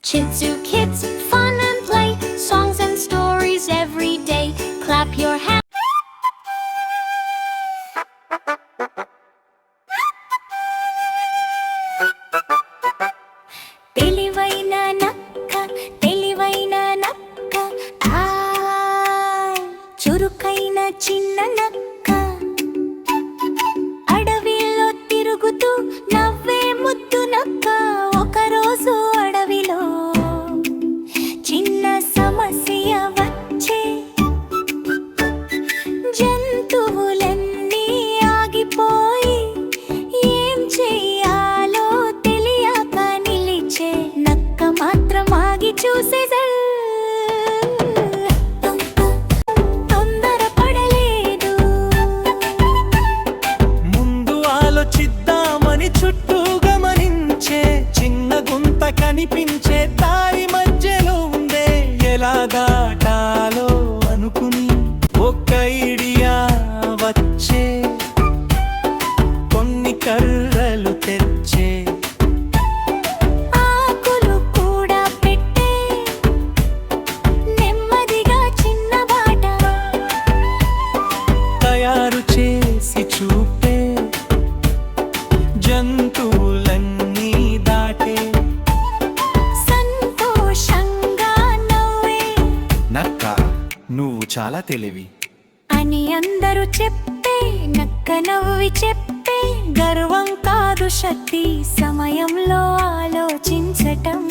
Chitsu Kids, fun and play, songs and stories every day. Clap your hands. తెలివైన నక్క ఆయ్ చురుకైన చిన్న నక్క అడవిలో తిరుగుతూ నవ్వే ముద్దు నక్క ఒకరోజు అడవిలో చిన్న సమస్య వచ్చే జంతువులన్నీ ఆగిపోయి ఏం చెయ్యాలో తెలియక నిలిచే నక్క మాత్రం ఆగి చూసేదా తొందరపడలేదు ముందు ఆలోచిద్దామని చుట్టూ గమనించే చిన్న గుంత కనిపించే దారి మధ్యలో ఉందే ఎలా దాటాలో అనుకుని ఒక ఐడియా వచ్చే కొన్ని కర్రలు తెచ్చే ఆకులు కూడా పెట్టే నెమ్మదిగా చిన్న బాట తయారు చేసి చూపే జంతువులన్నీ దాటే సంతోషంగా నవ్వే నక్క నువ్వు చాలా తెలివి అని అందరూ చెప్పే నక్క నవ్వి చెప్పే గర్వం కాదు శక్తి సమయంలో ఆలోచించటం